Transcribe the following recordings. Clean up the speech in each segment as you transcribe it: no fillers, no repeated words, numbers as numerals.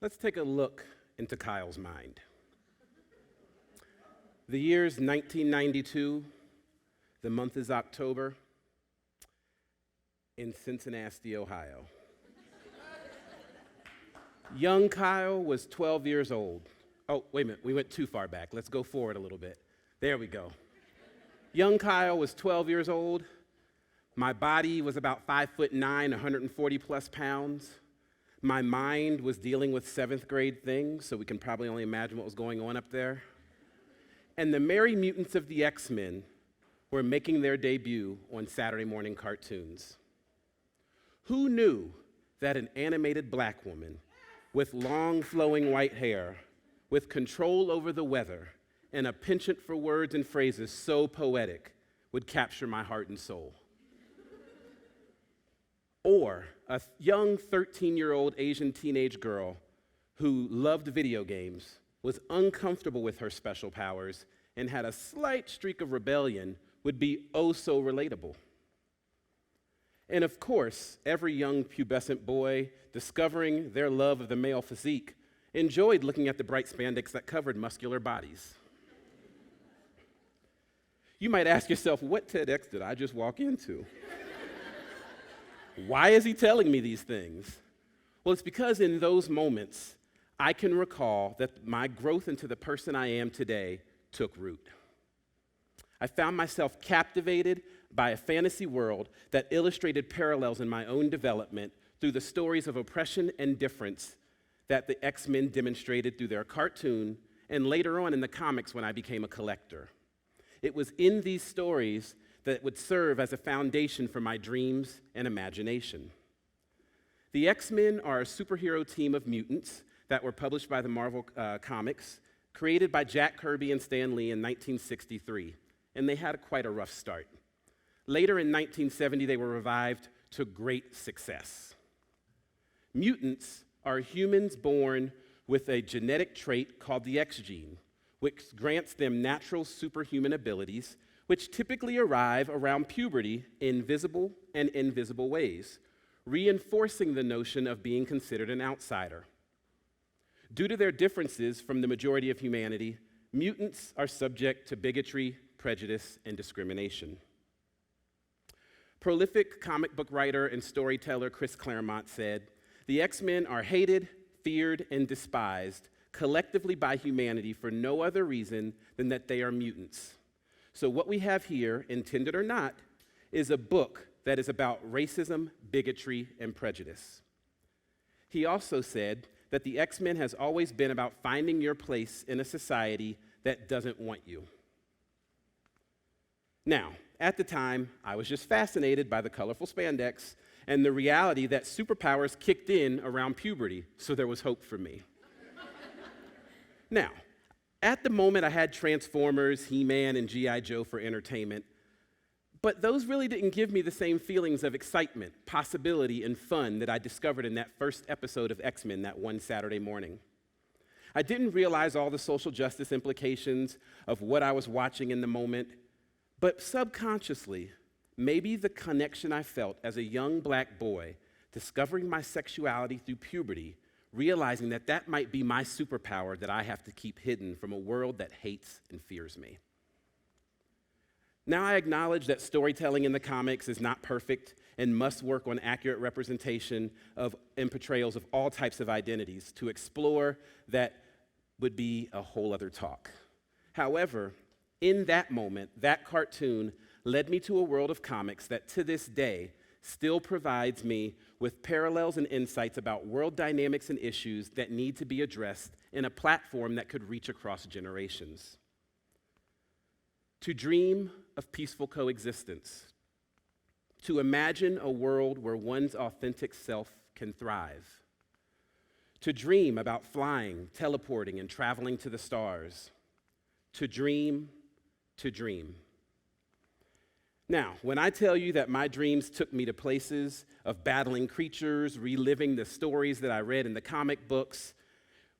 Let's take a look into Kyle's mind. The year's 1992, the month is October, in Cincinnati, Ohio. Young Kyle was 12 years old. Oh, wait a minute, we went too far back. Let's go forward a little bit. There we go. Young Kyle was 12 years old. My body was about 5'9", 140 plus pounds. My mind was dealing with 7th grade things, so we can probably only imagine what was going on up there. And the Merry Mutants of the X-Men were making their debut on Saturday morning cartoons. Who knew that an animated black woman with long flowing white hair, with control over the weather, and a penchant for words and phrases so poetic would capture my heart and soul? Or a young 13-year-old Asian teenage girl who loved video games, was uncomfortable with her special powers, and had a slight streak of rebellion would be oh so relatable. And of course, every young pubescent boy discovering their love of the male physique enjoyed looking at the bright spandex that covered muscular bodies. You might ask yourself, what TEDx did I just walk into? Why is he telling me these things? Well, it's because in those moments, I can recall that my growth into the person I am today took root. I found myself captivated by a fantasy world that illustrated parallels in my own development through the stories of oppression and difference that the X-Men demonstrated through their cartoon and later on in the comics when I became a collector. It was in these stories that would serve as a foundation for my dreams and imagination. The X-Men are a superhero team of mutants that were published by the Marvel Comics, created by Jack Kirby and Stan Lee in 1963, and they had quite a rough start. Later in 1970, they were revived to great success. Mutants are humans born with a genetic trait called the X gene, which grants them natural superhuman abilities, which typically arrive around puberty in visible and invisible ways, reinforcing the notion of being considered an outsider. Due to their differences from the majority of humanity, mutants are subject to bigotry, prejudice, and discrimination. Prolific comic book writer and storyteller Chris Claremont said, "The X-Men are hated, feared, and despised collectively by humanity for no other reason than that they are mutants. So what we have here, intended or not, is a book that is about racism, bigotry, and prejudice." He also said that the X-Men has always been about finding your place in a society that doesn't want you. Now, at the time, I was just fascinated by the colorful spandex and the reality that superpowers kicked in around puberty, so there was hope for me. Now, at the moment, I had Transformers, He-Man, and G.I. Joe for entertainment, but those really didn't give me the same feelings of excitement, possibility, and fun that I discovered in that first episode of X-Men that one Saturday morning. I didn't realize all the social justice implications of what I was watching in the moment, but subconsciously, maybe the connection I felt as a young black boy discovering my sexuality through puberty, realizing that that might be my superpower that I have to keep hidden from a world that hates and fears me. Now I acknowledge that storytelling in the comics is not perfect and must work on accurate representation of and portrayals of all types of identities. To explore that would be a whole other talk. However, in that moment, that cartoon led me to a world of comics that to this day still provides me with parallels and insights about world dynamics and issues that need to be addressed in a platform that could reach across generations. To dream of peaceful coexistence, to imagine a world where one's authentic self can thrive, to dream about flying, teleporting, and traveling to the stars, to dream, to dream. Now, when I tell you that my dreams took me to places of battling creatures, reliving the stories that I read in the comic books,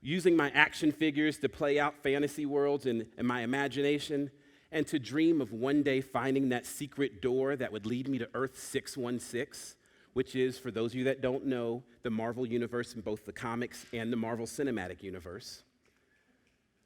using my action figures to play out fantasy worlds in my imagination, and to dream of one day finding that secret door that would lead me to Earth 616, which is, for those of you that don't know, the Marvel Universe in both the comics and the Marvel Cinematic Universe.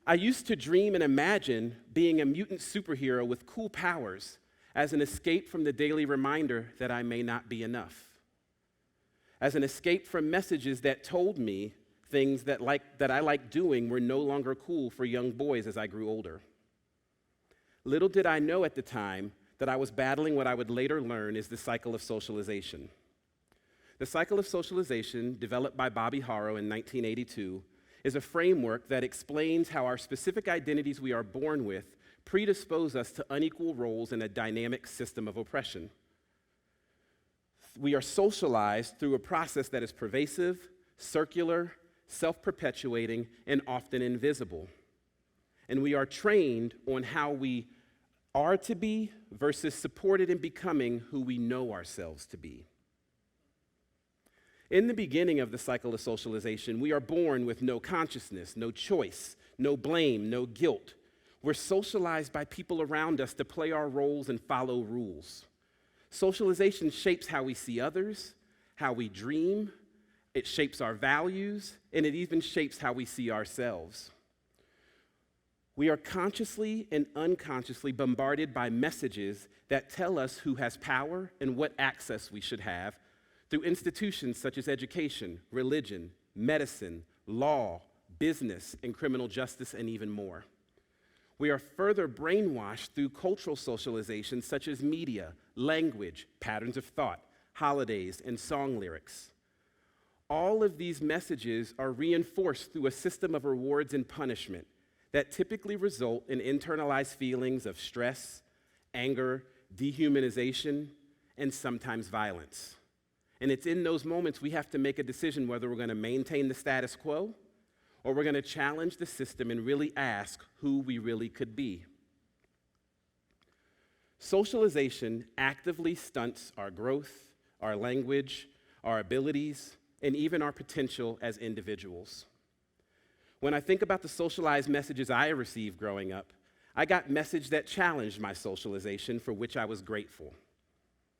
I used to dream and imagine being a mutant superhero with cool powers as an escape from the daily reminder that I may not be enough, as an escape from messages that told me things that I liked doing were no longer cool for young boys as I grew older. Little did I know at the time that I was battling what I would later learn is the cycle of socialization. The cycle of socialization, developed by Bobby Harrow in 1982, is a framework that explains how our specific identities we are born with predispose us to unequal roles in a dynamic system of oppression. We are socialized through a process that is pervasive, circular, self-perpetuating, and often invisible. And we are trained on how we are to be versus supported in becoming who we know ourselves to be. In the beginning of the cycle of socialization, we are born with no consciousness, no choice, no blame, no guilt. We're socialized by people around us to play our roles and follow rules. Socialization shapes how we see others, how we dream, it shapes our values, and it even shapes how we see ourselves. We are consciously and unconsciously bombarded by messages that tell us who has power and what access we should have through institutions such as education, religion, medicine, law, business, and criminal justice, and even more. We are further brainwashed through cultural socialization such as media, language, patterns of thought, holidays, and song lyrics. All of these messages are reinforced through a system of rewards and punishment that typically result in internalized feelings of stress, anger, dehumanization, and sometimes violence. And it's in those moments we have to make a decision whether we're going to maintain the status quo or we're going to challenge the system and really ask who we really could be. Socialization actively stunts our growth, our language, our abilities, and even our potential as individuals. When I think about the socialized messages I received growing up, I got messages that challenged my socialization, for which I was grateful.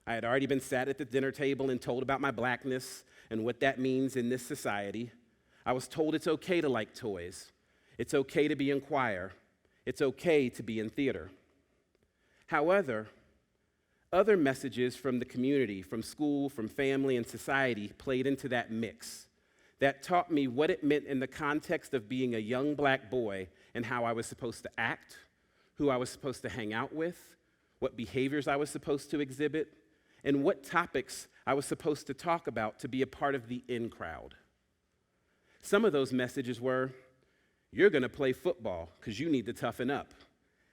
I had already been sat at the dinner table and told about my blackness and what that means in this society. I was told it's okay to like toys. It's okay to be in choir. It's okay to be in theater. However, other messages from the community, from school, from family, and society played into that mix that taught me what it meant in the context of being a young black boy and how I was supposed to act, who I was supposed to hang out with, what behaviors I was supposed to exhibit, and what topics I was supposed to talk about to be a part of the in crowd. Some of those messages were, you're going to play football because you need to toughen up.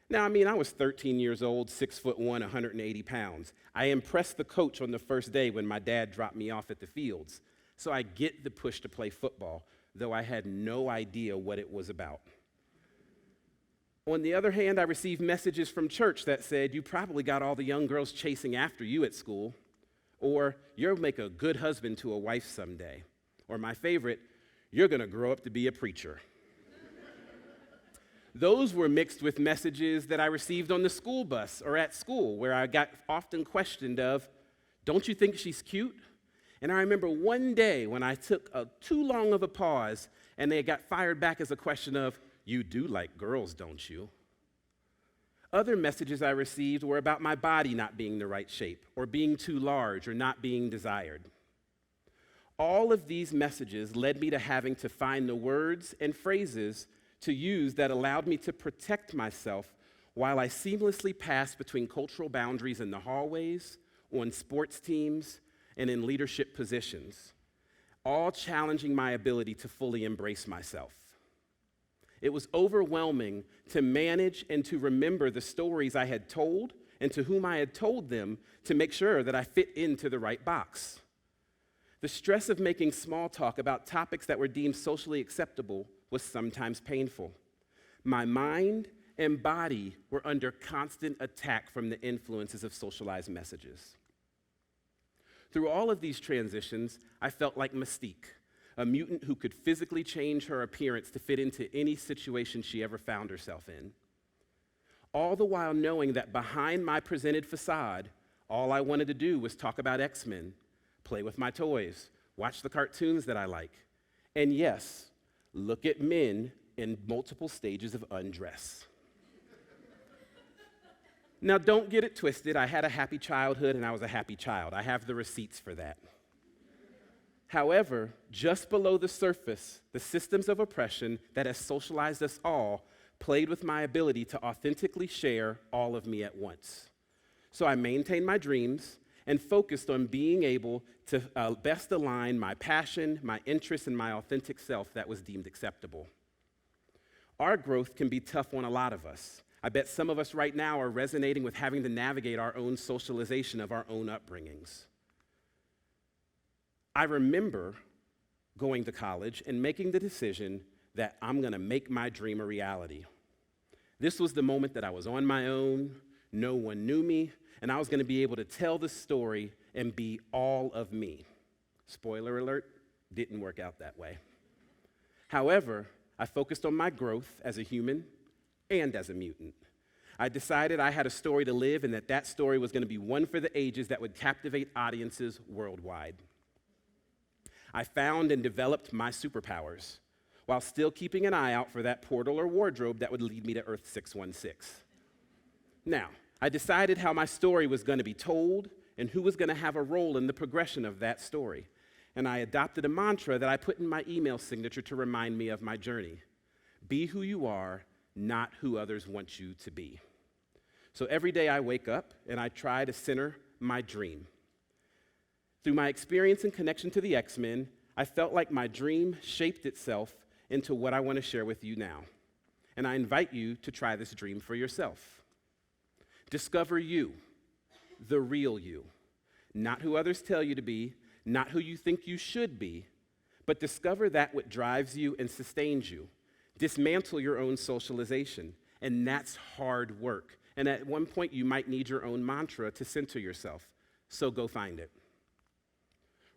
Now, I was 13 years old, 6'1", 180 pounds. I impressed the coach on the first day when my dad dropped me off at the fields. So I get the push to play football, though I had no idea what it was about. On the other hand, I received messages from church that said, you probably got all the young girls chasing after you at school, or you'll make a good husband to a wife someday, or my favorite, you're going to grow up to be a preacher. Those were mixed with messages that I received on the school bus or at school, where I got often questioned of, don't you think she's cute? And I remember one day when I took too long of a pause and they got fired back as a question of, you do like girls, don't you? Other messages I received were about my body not being the right shape or being too large or not being desired. All of these messages led me to having to find the words and phrases to use that allowed me to protect myself while I seamlessly passed between cultural boundaries in the hallways, on sports teams, and in leadership positions, all challenging my ability to fully embrace myself. It was overwhelming to manage and to remember the stories I had told and to whom I had told them to make sure that I fit into the right box. The stress of making small talk about topics that were deemed socially acceptable was sometimes painful. My mind and body were under constant attack from the influences of socialized messages. Through all of these transitions, I felt like Mystique, a mutant who could physically change her appearance to fit into any situation she ever found herself in. All the while knowing that behind my presented facade, all I wanted to do was talk about X-Men, play with my toys, watch the cartoons that I like, and yes, look at men in multiple stages of undress. Now, don't get it twisted. I had a happy childhood and I was a happy child. I have the receipts for that. However, just below the surface, the systems of oppression that has socialized us all played with my ability to authentically share all of me at once. So I maintained my dreams and focused on being able to best align my passion, my interests, and my authentic self that was deemed acceptable. Our growth can be tough on a lot of us. I bet some of us right now are resonating with having to navigate our own socialization of our own upbringings. I remember going to college and making the decision that I'm going to make my dream a reality. This was the moment that I was on my own, no one knew me, and I was going to be able to tell the story and be all of me. Spoiler alert, didn't work out that way. However, I focused on my growth as a human and as a mutant. I decided I had a story to live and that story was going to be one for the ages that would captivate audiences worldwide. I found and developed my superpowers while still keeping an eye out for that portal or wardrobe that would lead me to Earth 616. Now, I decided how my story was going to be told and who was going to have a role in the progression of that story. And I adopted a mantra that I put in my email signature to remind me of my journey. Be who you are, not who others want you to be. So every day I wake up and I try to center my dream. Through my experience and connection to the X-Men, I felt like my dream shaped itself into what I want to share with you now. And I invite you to try this dream for yourself. Discover you, the real you, not who others tell you to be, not who you think you should be, but discover that what drives you and sustains you. Dismantle your own socialization, and that's hard work. And at one point, you might need your own mantra to center yourself, so go find it.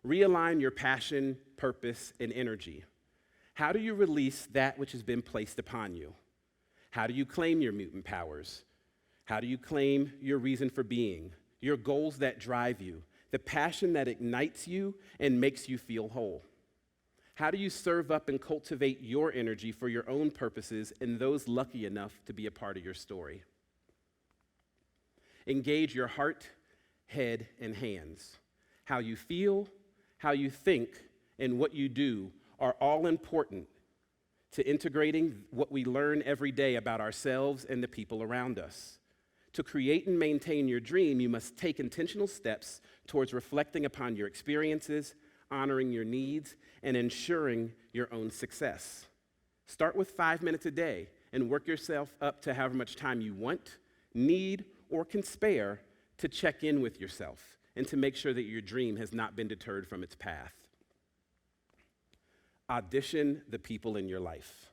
Realign your passion, purpose, and energy. How do you release that which has been placed upon you? How do you claim your mutant powers? How do you claim your reason for being, your goals that drive you, the passion that ignites you and makes you feel whole? How do you serve up and cultivate your energy for your own purposes and those lucky enough to be a part of your story? Engage your heart, head, and hands. How you feel, how you think, and what you do are all important to integrating what we learn every day about ourselves and the people around us. To create and maintain your dream, you must take intentional steps towards reflecting upon your experiences, honoring your needs, and ensuring your own success. Start with 5 minutes a day and work yourself up to however much time you want, need, or can spare to check in with yourself and to make sure that your dream has not been deterred from its path. Audition the people in your life.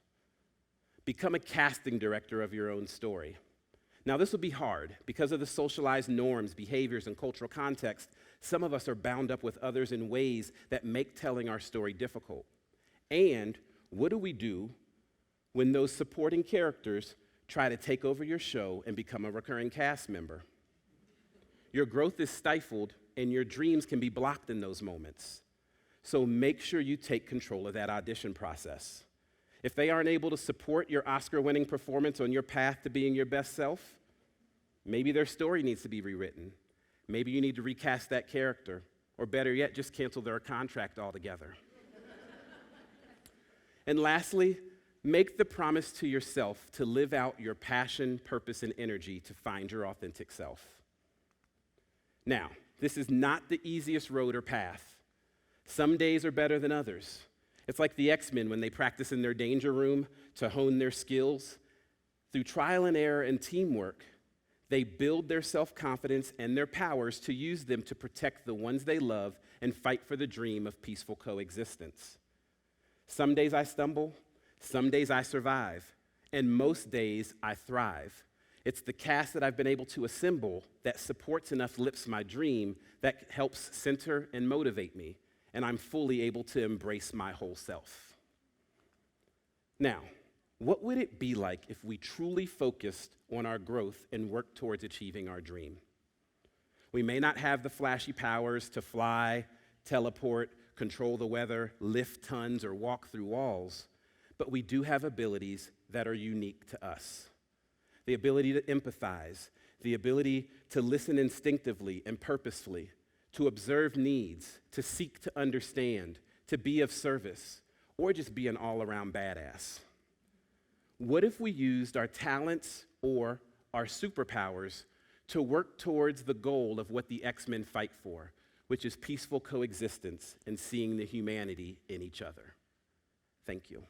Become a casting director of your own story. Now, this will be hard. Because of the socialized norms, behaviors, and cultural context, some of us are bound up with others in ways that make telling our story difficult. And what do we do when those supporting characters try to take over your show and become a recurring cast member? Your growth is stifled, and your dreams can be blocked in those moments. So make sure you take control of that audition process. If they aren't able to support your Oscar-winning performance on your path to being your best self, maybe their story needs to be rewritten. Maybe you need to recast that character, or better yet, just cancel their contract altogether. And lastly, make the promise to yourself to live out your passion, purpose, and energy to find your authentic self. Now, this is not the easiest road or path. Some days are better than others. It's like the X-Men when they practice in their danger room to hone their skills. Through trial and error and teamwork, they build their self-confidence and their powers to use them to protect the ones they love and fight for the dream of peaceful coexistence. Some days I stumble, some days I survive, and most days I thrive. It's the cast that I've been able to assemble that supports and uplifts my dream, that helps center and motivate me, and I'm fully able to embrace my whole self. Now, what would it be like if we truly focused on our growth and worked towards achieving our dream? We may not have the flashy powers to fly, teleport, control the weather, lift tons, or walk through walls, but we do have abilities that are unique to us. The ability to empathize, the ability to listen instinctively and purposefully, to observe needs, to seek to understand, to be of service, or just be an all-around badass. What if we used our talents or our superpowers to work towards the goal of what the X-Men fight for, which is peaceful coexistence and seeing the humanity in each other? Thank you.